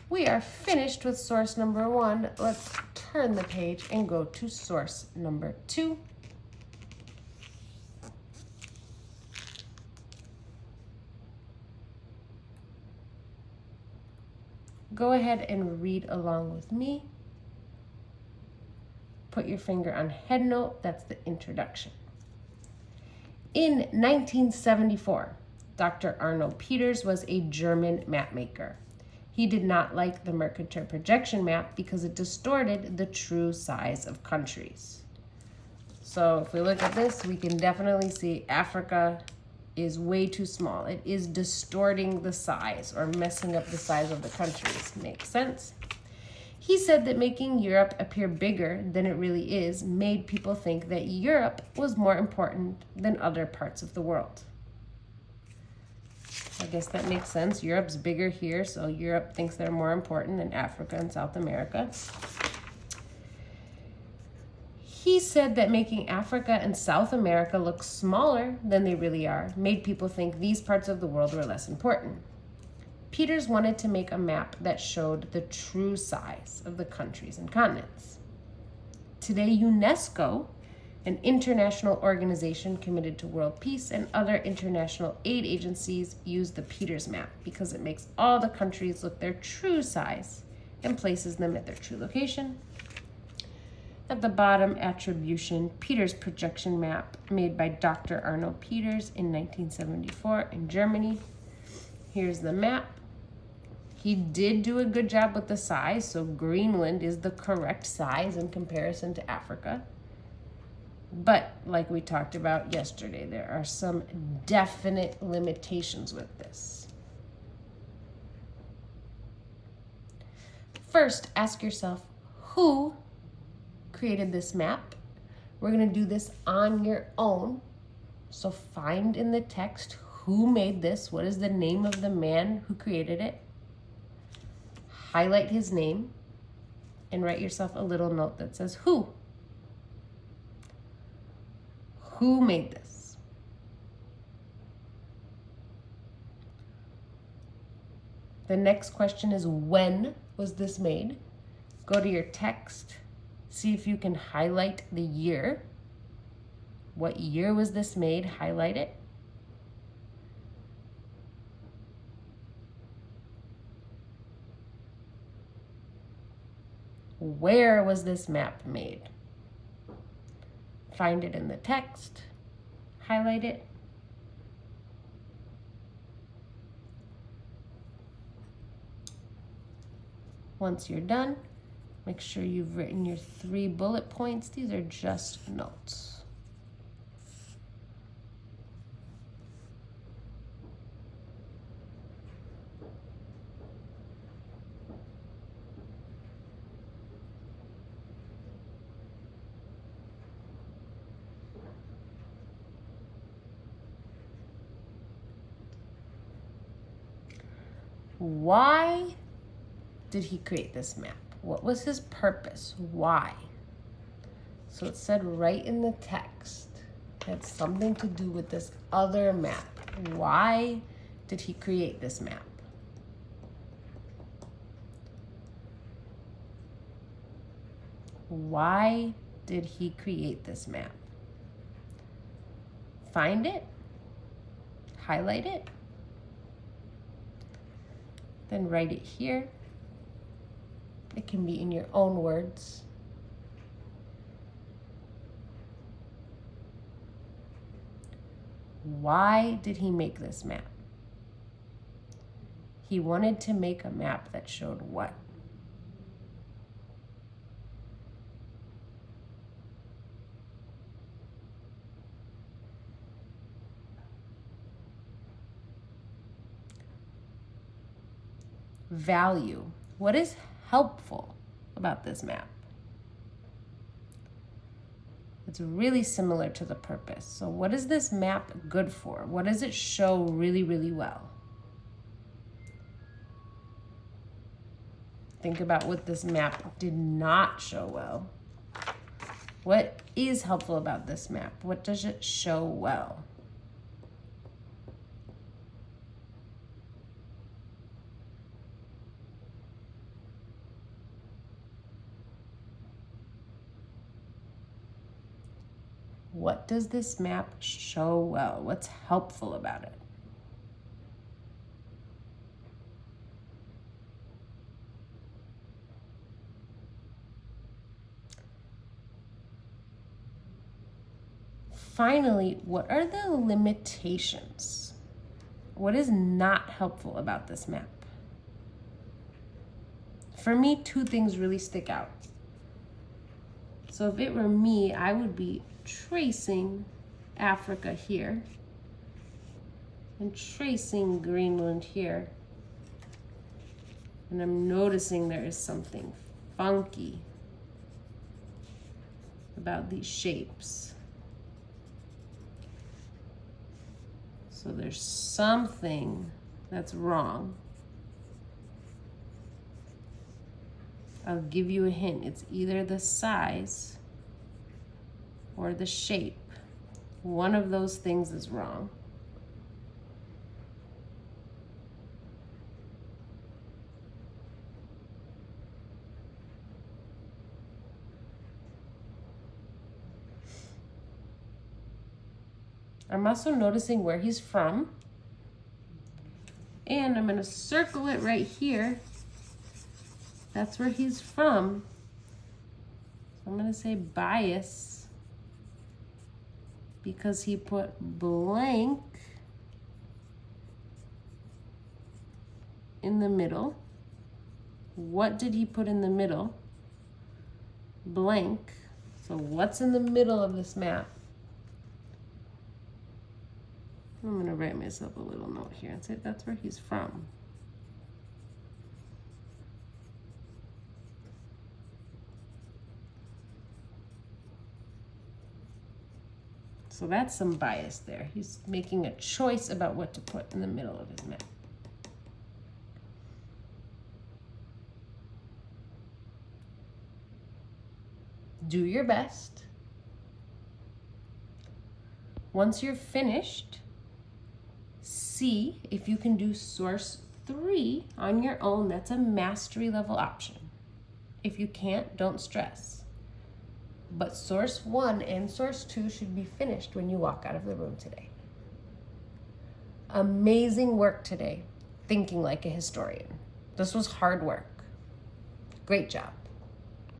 We are finished with source number 1. Let's turn the page and go to source number 2. Go ahead and read along with me. Put your finger on head note, that's the introduction. In 1974, Dr. Arno Peters was a German map maker. He did not like the Mercator projection map because it distorted the true size of countries. So if we look at this, we can definitely see Africa is way too small. It is distorting the size or messing up the size of the countries. Makes sense? He said that making Europe appear bigger than it really is made people think that Europe was more important than other parts of the world. I guess that makes sense. Europe's bigger here, so Europe thinks they're more important than Africa and South America. He said that making Africa and South America look smaller than they really are made people think these parts of the world were less important. Peters wanted to make a map that showed the true size of the countries and continents. Today, UNESCO, an international organization committed to world peace, and other international aid agencies use the Peters map because it makes all the countries look their true size and places them at their true location. At the bottom, attribution, Peters projection map made by Dr. Arno Peters in 1974 in Germany. Here's the map. He did do a good job with the size, so Greenland is the correct size in comparison to Africa. But like we talked about yesterday, there are some definite limitations with this. First, ask yourself, who created this map? We're going to do this on your own. So find in the text who made this. What is the name of the man who created it? Highlight his name and write yourself a little note that says who. Who made this? The next question is, when was this made? Go to your text. See if you can highlight the year. What year was this made? Highlight it. Where was this map made? Find it in the text. Highlight it. Once you're done, make sure you've written your 3 bullet points. These are just notes. Why did he create this map? What was his purpose? Why? So it said right in the text. It had something to do with this other map. Why did he create this map? Why did he create this map? Find it. Highlight it. Then write it here. It can be in your own words. Why did he make this map? He wanted to make a map that showed what? Value. What is helpful about this map? It's really similar to the purpose. So what is this map good for? What does it show really, really well? Think about what this map did not show well. What is helpful about this map? What does it show well? What does this map show well? What's helpful about it? Finally, what are the limitations? What is not helpful about this map? For me, two things really stick out. So if it were me, I would be tracing Africa here and tracing Greenland here. And I'm noticing there is something funky about these shapes. So there's something that's wrong. I'll give you a hint. It's either the size or the shape. One of those things is wrong. I'm also noticing where he's from. And I'm going to circle it right here. That's where he's from. So I'm going to say bias because he put blank in the middle. What did he put in the middle? Blank. So what's in the middle of this map? I'm going to write myself a little note here and say that's where he's from. So that's some bias there. He's making a choice about what to put in the middle of his map. Do your best. Once you're finished, see if you can do source 3 on your own. That's a mastery level option. If you can't, don't stress. But source 1 and source 2 should be finished when you walk out of the room today. Amazing work today, thinking like a historian. This was hard work. Great job.